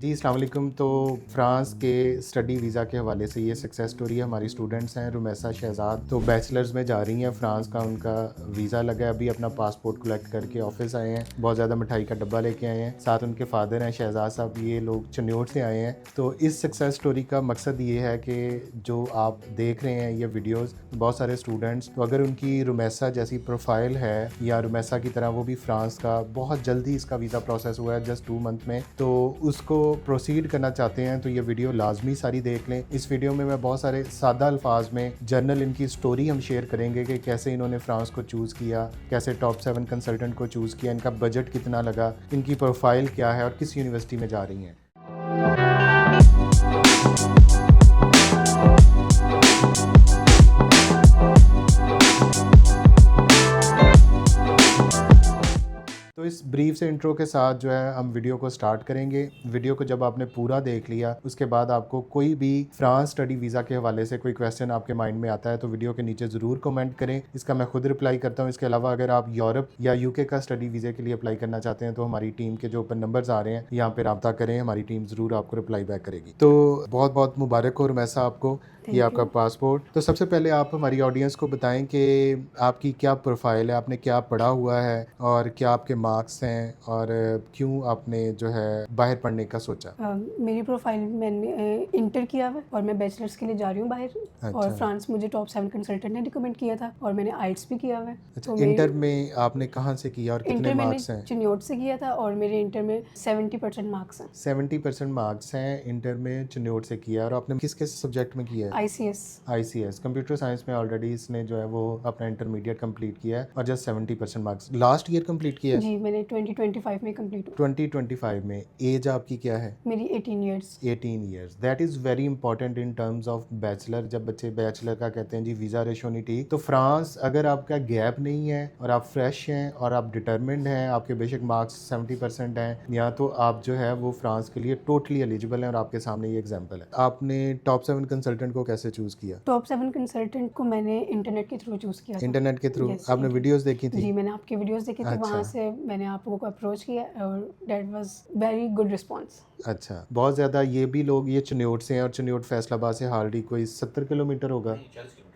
जी, अस्सलाम वालेकुम। तो फ़्रांस के स्टडी वीज़ा के हवाले से ये सक्सेस स्टोरी है। हमारी स्टूडेंट्स हैं रुमैसा शहज़ाद, तो बैचलर्स में जा रही हैं। फ़्रांस का उनका वीज़ा लगा है, अभी अपना पासपोर्ट कलेक्ट करके ऑफ़िस आए हैं। बहुत ज़्यादा मिठाई का डब्बा लेके आए हैं। साथ उनके फ़ादर हैं शहज़ाद साहब, ये लोग चन्योट से आए हैं। तो इस सक्सेस स्टोरी का मकसद ये है कि जो आप देख रहे हैं ये वीडियोज़, बहुत सारे स्टूडेंट्स, तो अगर उनकी रुमैसा जैसी प्रोफ़ाइल है या रुमैसा की तरह वो भी फ़्रांस का बहुत जल्दी इसका वीज़ा प्रोसेस हुआ है जस्ट 2 मंथ में, तो उसको प्रोसीड करना चाहते हैं तो ये वीडियो लाजमी सारी देख लें। इस वीडियो में मैं बहुत सारे सादा अल्फाज में जर्नल इनकी स्टोरी हम शेयर करेंगे कि कैसे इन्होंने फ्रांस को चूज़ किया, कैसे टॉप 7 कंसल्टेंट को चूज़ किया, इनका बजट कितना लगा, इनकी प्रोफाइल क्या है और किस यूनिवर्सिटी में जा रही हैं। तो इस ब्रीफ से इंट्रो के साथ जो है हम वीडियो को स्टार्ट करेंगे। वीडियो को जब आपने पूरा देख लिया उसके बाद आपको कोई भी फ्रांस स्टडी वीज़ा के हवाले से कोई क्वेश्चन आपके माइंड में आता है तो वीडियो के नीचे ज़रूर कमेंट करें। इसका मैं खुद रिप्लाई करता हूँ। इसके अलावा अगर आप यूरोप या यूके का स्टडी वीज़े के लिए अप्लाई करना चाहते हैं तो हमारी टीम के जो ऊपर नंबर्स आ रहे हैं यहाँ पर रब्ता करें, हमारी टीम ज़रूर आपको रिप्लाई बैक करेगी। तो बहुत बहुत मुबारक हो रुमैसा आपको, ये आपका पासपोर्ट। तो सबसे पहले आप हमारी ऑडियंस को बताएं कि आपकी क्या प्रोफाइल है, आपने क्या पढ़ा हुआ है और क्या आपके मार्क्स हैं और क्यों आपने जो है बाहर पढ़ने का सोचा? मेरी प्रोफाइल मैंने इंटर किया हुआ है और मैं बैचलर्स के लिए जा रही हूँ बाहर। अच्छा। और फ्रांस मुझे टॉप 7 कंसल्टेंट ने रिकमेंड किया था और मैंने आइट्स भी किया हुआ है। अच्छा, तो इंटर में आपने कहाँ से किया और कितने इंटर मैंने मार्क्स हैं? चिन्योट से किया था और मेरे इंटर में 70% मार्क्स हैं। 70% मार्क्स हैं, इंटर में चिन्योट से किया। और आपने किस किस सब्जेक्ट में किया है? ICS। ICS कंप्यूटर साइंस में ऑलरेडी इसने जो है वो अपना इंटरमीडिएट कंप्लीट किया है और just 70% marks last year complete किया है। जी, मैंने 2025 में कंप्लीट हुआ। 2025 में। एज आपकी क्या है? मेरी 18 years. 18 years. That is very important in terms of bachelor. जब बच्चे बैचलर का कहते हैं जी वीज़ा रेशो नहीं ठीक, तो फ्रांस अगर आपका गैप नहीं है और आप फ्रेश हैं और आप डिटर्मिंड हैं, आपके बेशक मार्क्स 70% हैं या, तो आप जो है वो फ्रांस के लिए टोटली एलिजिबल हैं। और आपके सामने ये एग्जाम्पल है। आपने टॉप 7 कंसल्टेंट को कैसे चूज़ किया? टॉप 7 कंसल्टेंट को मैंने इंटरनेट के थ्रू चूज़ किया था। इंटरनेट के थ्रू? Yes, आपने वीडियोस देखी थी? जी, मैंने आपकी वीडियोस देखी थी। वहाँ अच्छा। से मैंने आप लोगों को अप्रोच किया और that was very good response. अच्छा, बहुत ज़्यादा। ये भी लोग ये चिन्योट से हैं और चिन्योट फैसलाबाद से हार्डली कोई 70 किलोमीटर होगा,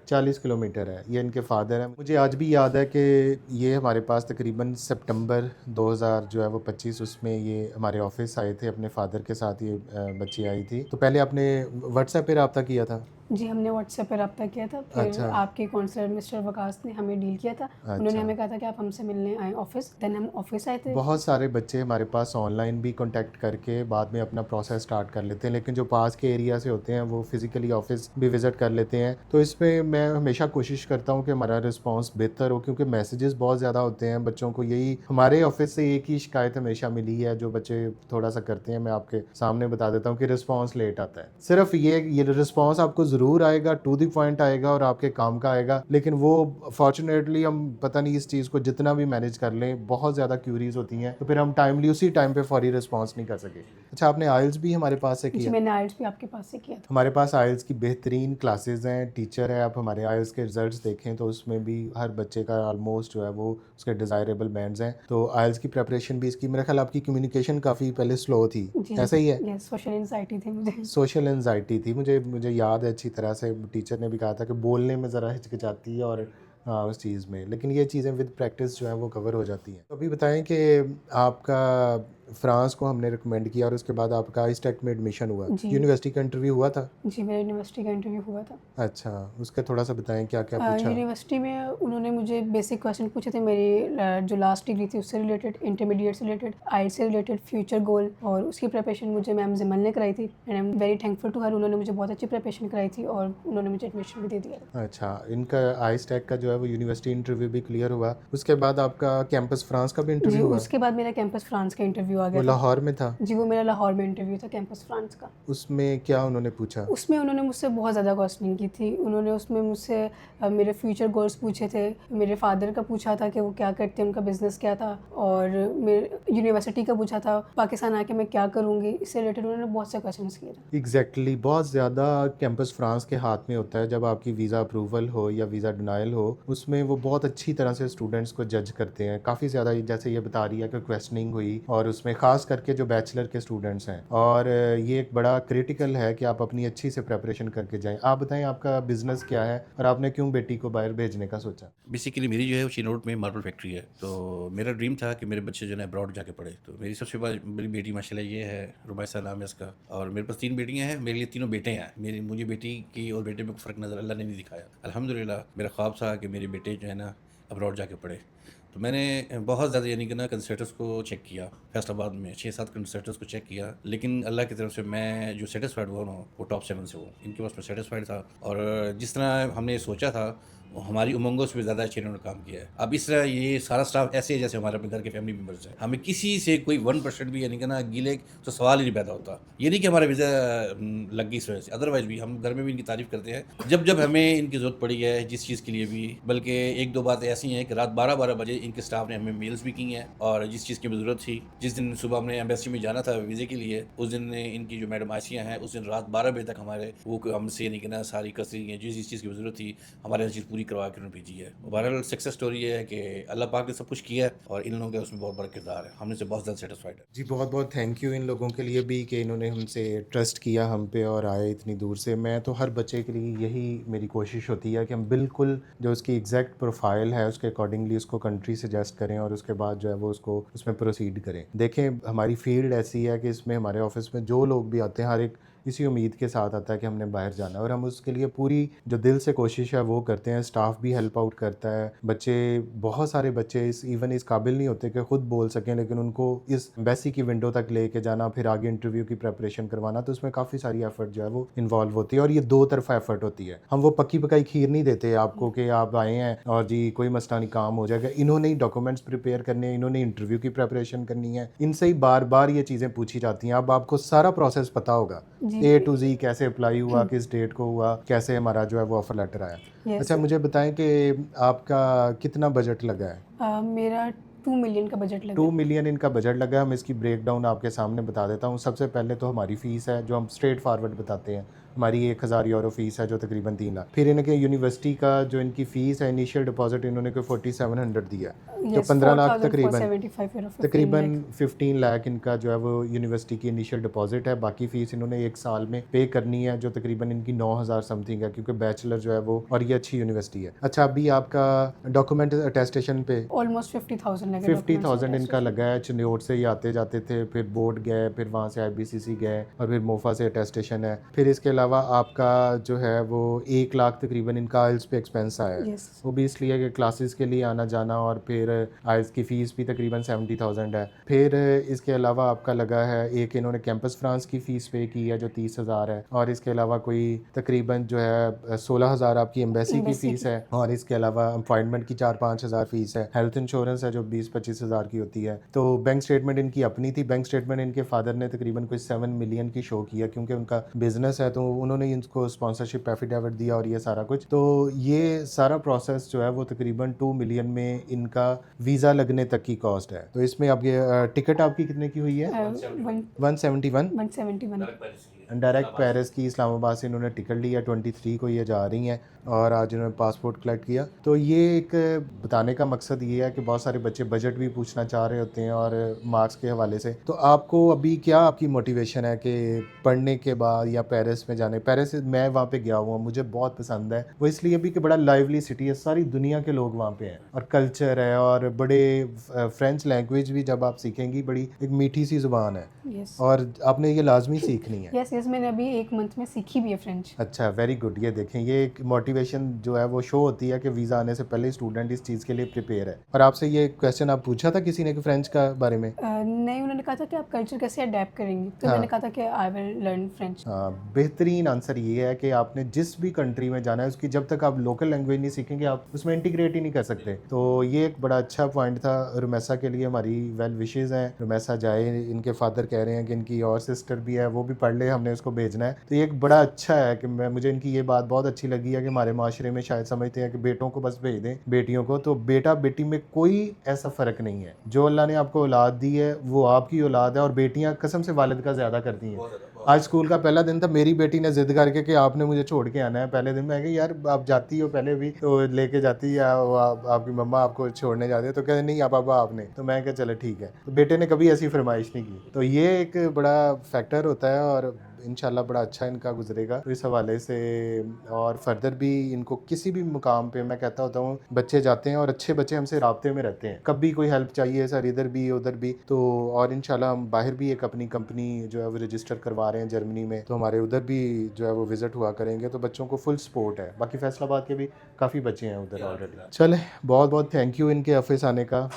40 किलोमीटर है। ये इनके फादर हैं। मुझे आज भी याद है कि ये हमारे पास तकरीबन सितंबर 2000 जो है वो 25 उसमें ये हमारे ऑफिस आए थे अपने फादर के साथ। ये बच्ची आई थी। तो पहले आपने व्हाट्सएप पे रब्ता किया था? जी, हमने व्हाट्सएप पे रब्ता किया था। फिर अच्छा। आपके काउंसलर मिस्टर वकास ने हमें डील किया था। उन्होंने अच्छा। हमें कहा था कि आप हमसे मिलने आएँ ऑफिस। देन हम ऑफिस आए थे। बहुत सारे बच्चे हमारे पास ऑनलाइन भी कांटेक्ट करके बाद में अपना प्रोसेस स्टार्ट कर लेते हैं, लेकिन जो पास के एरिया से होते हैं वो फिज़िकली ऑफिस भी विज़िट कर लेते हैं। तो इसमें मैं हमेशा कोशिश करता हूँ कि हमारा रिस्पांस बेहतर हो, क्योंकि मैसेजेस बहुत ज़्यादा होते हैं बच्चों को। यही हमारे ऑफिस से एक ही शिकायत हमेशा मिली है जो बच्चे थोड़ा सा करते हैं। मैं आपके सामने बता देता हूँ कि रिस्पॉन्स लेट आता है। सिर्फ ये रिस्पॉन्स आपको ज़रूर आएगा, टू द पॉइंट आएगा और आपके काम का आएगा, लेकिन वो फॉर्चुनेटली हम पता नहीं इस चीज़ को जितना भी मैनेज कर लें, बहुत ज़्यादा क्यूरीज होती हैं तो फिर हम टाइमली उसी टाइम पे फौरी रिस्पांस नहीं कर सके। अच्छा, आपने आइल्स भी हमारे पास से जी, किया? मैंने आइल्स भी आपके पास से किया था। हमारे पास आइल्स की बेहतरीन क्लासेस हैं, टीचर है। आप हमारे आइल्स के रिजल्ट्स देखें तो उसमें भी हर बच्चे का ऑलमोस्ट जो है वो उसके डिज़ायरेबल बैंड्स हैं। तो आइल्स की प्रेपरेशन भी इसकी, मेरा ख्याल आपकी कम्युनिकेशन काफ़ी पहले स्लो थी, जी, ऐसा ही है? यस, सोशल एंजाइटी थी मुझे। सोशल एंजाइटी थी। मुझे याद है अच्छी तरह से, टीचर ने भी कहा था कि बोलने में ज़रा हिचकिचाती है और हाँ उस चीज़ में, लेकिन ये चीज़ें विद प्रैक्टिस जो है वो कवर हो जाती हैं। तो अभी बताएं कि आपका फ्रांस को हमने रिकमेंड किया और उसके बाद आपका आइस्टेक में एडमिशन हुआ। जी। यूनिवर्सिटी का इंटरव्यू हुआ था? जी, मेरे यूनिवर्सिटी का इंटरव्यू हुआ था। अच्छा, उसका थोड़ा सा बताएं क्या क्या पूछा? यूनिवर्सिटी में उन्होंने मुझे बेसिक क्वेश्चन पूछे थे मेरी जो लास्ट डिग्री थी उससे रिलेटेड, इंटरमीडिएट से रिलेटेड, आइट से रिलेटेड, फ्यूचर गोल, और उसकी प्रिपरेशन मुझे मैम जिमल ने कराई थी and I am very thankful to her. उन्होंने मुझे बहुत अच्छी प्रिपरेशन कराई थी और उन्होंने मुझे एडमिशन भी दे दिया। अच्छा, इनका आइस्टेक का जो है वो यूनिवर्सिटी इंटरव्यू भी क्लियर हुआ। उसके बाद आपका कैंपस फ्रांस का भी जी, इंटरव्यू हुआ? उसके बाद मेरा कैंपस फ्रांस का इंटरव्यू आ वो गया था। लाहौर में था? जी, वो मेरा लाहौर में इंटरव्यू था कैंपस फ्रांस का। उसमें क्या उन्होंने पूछा? उसमें उन्होंने मुझसे बहुत ज़्यादा क्वेश्चनिंग की थी। उन्होंने उसमें मुझसे मेरे फ्यूचर गोल्स पूछे थे, मेरे फादर का पूछा था कि वो क्या करते हैं, उनका बिज़नेस क्या था, और मेरे यूनिवर्सिटी का पूछा था, पाकिस्तान आके मैं क्या करूँगी, इससे रिलेटेड उन्होंने बहुत से क्वेश्चंस किए थे। एग्जैक्टली बहुत ज़्यादा कैंपस फ्रांस के हाथ में होता है। जब आपकी वीज़ा अप्रूवल हो या वीज़ा डिनाइल हो, उसमें वो बहुत अच्छी तरह से स्टूडेंट्स को जज करते हैं। काफ़ी ज़्यादा, जैसे ये बता रही है कि क्वेश्चनिंग हुई और उसमें उसमें ख़ास करके जो बैचलर के स्टूडेंट्स हैं, और ये एक बड़ा क्रिटिकल है कि आप अपनी अच्छी से प्रिपरेशन करके जाएं। आप बताएं आपका बिज़नेस क्या है और आपने क्यों बेटी को बाहर भेजने का सोचा? बेसिकली मेरी जो है वो चिनौट में मार्बल फैक्ट्री है, तो मेरा ड्रीम था कि मेरे बच्चे जो है अब्रॉड जाके पढ़े। तो मेरी सबसे बड़ी बेटी माशाल्लाह ये है, रुमैसा नाम है इसका, और मेरे पास 3 बेटियां हैं, मेरे लिए तीनों बेटे हैं। मुझे बेटी की और बेटे में कोई फ़र्क नज़र अल्लाह ने नहीं दिखाया। अल्हम्दुलिल्लाह मेरा ख्वाब था कि मेरे बेटे जो है ना अब्रॉड जाके पढ़े। तो मैंने बहुत ज़्यादा यानी कि ना कंसल्टेंट्स को चेक किया, फैसलाबाद में 6-7 कंसल्टेंट्स को चेक किया, लेकिन अल्लाह की तरफ से मैं जो सेटिस्फाइड हुआ ना वो टॉप 7 से हूँ। इनके पास मैं सेटिस्फाइड था, और जिस तरह हमने सोचा था वो हमारी उमंगों से भी ज़्यादा अच्छे इन्होंने काम किया है। अब इस तरह ये सारा स्टाफ ऐसे है जैसे हमारे अपने घर के फैमिली मेम्बर्स हैं। हमें किसी से कोई 1% भी यानी कि ना गिले तो सवाल ही नहीं पैदा होता। ये नहीं कि हमारा वीज़ा लग गई इस वजह से, अदरवाइज़ भी हम घर में भी इनकी तारीफ़ करते हैं जब जब हमें इनकी ज़रूरत पड़ी है जिस चीज़ के लिए भी। बल्कि 1-2 बातें ऐसी हैं कि रात 12-12 बजे इनके स्टाफ ने हमें मेल्स भी की हैं, और जिस चीज़ की भी ज़रूरत थी, जिस दिन सुबह हमने एम्बेसी में जाना था वीज़े के लिए, उस दिन इनकी जो मैडम आसिया हैं उस दिन रात 12 बजे तक हमारे वो हमसे यानी कि ना सारी कसरी हैं, जिस चीज़ की भी ज़रूरत थी हमारे यहाँ चीज़ पूरी करवा के उन्होंने भेजी है। ओवरऑल सक्सेस स्टोरी ये है कि अल्लाह पाक ने सब कुछ किया है, और इन लोगों का उसमें बहुत बड़ा किरदार है। हमने से बहुत ज़्यादा सेटिस्फाइड है। जी, बहुत बहुत थैंक यू इन लोगों के लिए भी कि इन्होंने हमसे ट्रस्ट किया हम पे और आए इतनी दूर से। मैं तो हर बच्चे के लिए यही मेरी कोशिश होती है कि हम बिल्कुल जो उसकी एग्जैक्ट प्रोफाइल है उसके अकॉर्डिंगली उसको कंट्री सजेस्ट करें, और उसके बाद जो है वो उसको उसमें प्रोसीड करें। देखें, हमारी फील्ड ऐसी है कि इसमें हमारे ऑफिस में जो लोग भी आते हैं हर एक इसी उम्मीद के साथ आता है कि हमने बाहर जाना है, और हम उसके लिए पूरी जो दिल से कोशिश है वो करते हैं। स्टाफ भी हेल्प आउट करता है। बच्चे, बहुत सारे बच्चे इस काबिल नहीं होते कि खुद बोल सकें, लेकिन उनको इस एम्बेसी की विंडो तक लेके जाना, फिर आगे इंटरव्यू की प्रिपरेशन करवाना, तो उसमें काफ़ी सारी एफर्ट जो है वो इन्वॉल्व होती है, और ये दो तरफा एफर्ट होती है। हम वो पक्की पकाई खीर नहीं देते आपको कि आप आए हैं और जी कोई मसला नहीं, काम हो जाएगा। इन्होंने ही डॉक्यूमेंट्स प्रिपेयर करने हैं, इन्होंने इंटरव्यू की प्रिपरेशन करनी है, इनसे ही बार बार ये चीज़ें पूछी जाती हैं। अब आपको सारा प्रोसेस पता होगा, जी। A to Z, कैसे अप्लाई हुआ, किस डेट को हुआ, कैसे हमारा जो है वो ऑफर लेटर आया। Yes, अच्छा, sir. मुझे बताएं कि आपका कितना बजट लगा है? मेरा 2 मिलियन का बजट लगा 2 है। मिलियन इनका बजट लगा है। हम इसकी ब्रेक डाउन आपके सामने बता देता हूँ। सबसे पहले तो हमारी फ़ीस है जो हम स्ट्रेट फॉरवर्ड बताते हैं, हमारी 1000 यूरो फ़ीस है जो तकरीबन 3 लाख। फिर इनके यूनिवर्सिटी का जो इनकी फ़ीस है, इनिशियल डिपॉजिट इन्होंने कोई 4700 दिया है, तो Yes, 15 लाख 4,475 euro, 15 तकरीबन lakh. 15 लाख इनका जो है वो यूनिवर्सिटी की इनिशियल डिपॉजिट है। बाकी फ़ीस इन्होंने 1 साल में पे करनी है, जो तकरीबन इनकी 9000 समथिंग है, क्योंकि बैचलर जो है वो, और ये अच्छी यूनिवर्सिटी है। अच्छा, अभी आपका डॉक्यूमेंट अटेस्टेशन पे Almost 50,000 लगे 50,000 इनका लगा है। चिन्योट से ही आते जाते थे, फिर बोर्ड गए, फिर वहाँ से IBCC गए, और फिर मोफा से अटेस्टेशन है। फिर इसके अलावा आपका जो है वो 1 लाख तकरीबन इनका आइल्स पे एक्सपेंस आया है। Yes. वो भी इसलिए कि क्लासेस के लिए आना जाना, और फिर आइल्स की फ़ीस भी तकरीबन 70,000 है। फिर इसके अलावा आपका लगा है, एक इन्होंने कैंपस फ्रांस की फ़ीस पे की है जो 30,000 है, और इसके अलावा कोई तकरीबन जो है 16,000 आपकी एम्बेसी की Embassy फ़ीस है, और इसके अलावा अपॉइंटमेंट की 4-5 हज़ार फ़ीस है। हेल्थ इंश्योरेंस है जो 20-25 हज़ार की होती है। तो बैंक स्टेटमेंट इनकी अपनी थी। बैंक स्टेटमेंट इनके फादर ने तकरीबन कोई 7 मिलियन की शो किया, क्योंकि उनका बिजनेस है, तो उन्होंने इनको स्पॉन्सरशिप एफिडेविट दिया और ये सारा कुछ। तो ये सारा प्रोसेस जो है वो तकरीबन 2 मिलियन में इनका वीज़ा लगने तक की कॉस्ट है। तो इसमें अब ये टिकट आपकी कितने की हुई है? 171। 171. डायरेक्ट पेरिस की इस्लामाबाद से इन्होंने टिकट लिया। 23 को ये जा रही हैं, और आज इन्होंने पासपोर्ट कलेक्ट किया। तो ये एक बताने का मकसद ये है कि बहुत सारे बच्चे बजट भी पूछना चाह रहे होते हैं, और मार्क्स के हवाले से। तो आपको अभी क्या आपकी मोटिवेशन है कि पढ़ने के बाद या पेरिस में जाने? पेरिस मैं वहाँ पे गया हुआ, मुझे बहुत पसंद है। वो इसलिए भी कि बड़ा लाइवली सिटी है, सारी दुनिया के लोग वहाँ पे हैं, और कल्चर है, और बड़े फ्रेंच लैंग्वेज भी जब आप सीखेंगी, बड़ी एक मीठी सी ज़ुबान है, Yes. और आपने ये लाजमी सीखनी है। Yes, yes, मैंने अभी 1 मंथ में सीखी भी है फ्रेंच. अच्छा, वेरी गुड। ये देखें, ये एक मोटिवेशन जो है वो शो होती है कि वीज़ा आने से पहले स्टूडेंट इस चीज़ के लिए प्रिपेयर है। और आपसे ये क्वेश्चन आप पूछा था किसी ने कि फ्रेंच का बारे में? नहीं, उन्होंने कहा था कि आप कल्चर कैसे अडेप्ट करेंगे, तो हाँ। मैंने कहा था कि आई विल लर्न फ्रेंच. हाँ, बेहतरीन आंसर ये है कि आपने जिस भी कंट्री में जाना है, उसकी जब तक आप लोकल लैंग्वेज नहीं सीखेंगे, आप उसमें इंटीग्रेट ही नहीं कर सकते। तो ये एक बड़ा अच्छा पॉइंट था। रुमैसा के लिए हमारी वेल विशेज़ हैं। रुमैसा जाए, इनके फादर कह रहे हैं कि इनकी और सिस्टर भी है, वो भी पढ़ ले, हम हमने उसको भेजना है। तो ये एक बड़ा अच्छा है कि मुझे इनकी ये बात बहुत अच्छी लगी है कि हमारे माशरे में शायद समझते हैं कि बेटों को बस भेज दें, बेटियों को तो बेटा बेटी में कोई ऐसा फ़र्क नहीं है। जो अल्लाह ने आपको औलाद दी है वो आपकी औलाद है, और बेटियां कसम से वालिद का ज़्यादा करती हैं। आज स्कूल का पहला दिन था, मेरी बेटी ने जिद करके कि आपने मुझे छोड़ के आना है। पहले दिन मैं कहा यार आप जाती हो, पहले भी तो लेके जाती या आपकी मम्मा आपको छोड़ने जाते, तो कहते नहीं आप पापा आपने, तो मैं कहा चलो ठीक है। तो बेटे ने कभी ऐसी फरमाइश नहीं की। तो ये एक बड़ा फैक्टर होता है और इंशाल्लाह बड़ा अच्छा इनका गुजरेगा। तो इस हवाले से और फर्दर भी इनको किसी भी मुकाम पे मैं कहता होता हूँ, बच्चे जाते हैं और अच्छे बच्चे हमसे राब्ते में रहते हैं, कभी कोई हेल्प चाहिए सर इधर भी उधर भी। तो और इंशाल्लाह हम बाहर भी एक अपनी कंपनी जो है वो रजिस्टर करवा रहे हैं जर्मनी में, तो हमारे उधर भी जो है वो विज़िट हुआ करेंगे। तो बच्चों को फुल सपोर्ट है। बाकी फैसलाबाद के भी काफ़ी बच्चे हैं उधर ऑलरेडी। चले बहुत बहुत थैंक यू इनके ऑफिस आने का।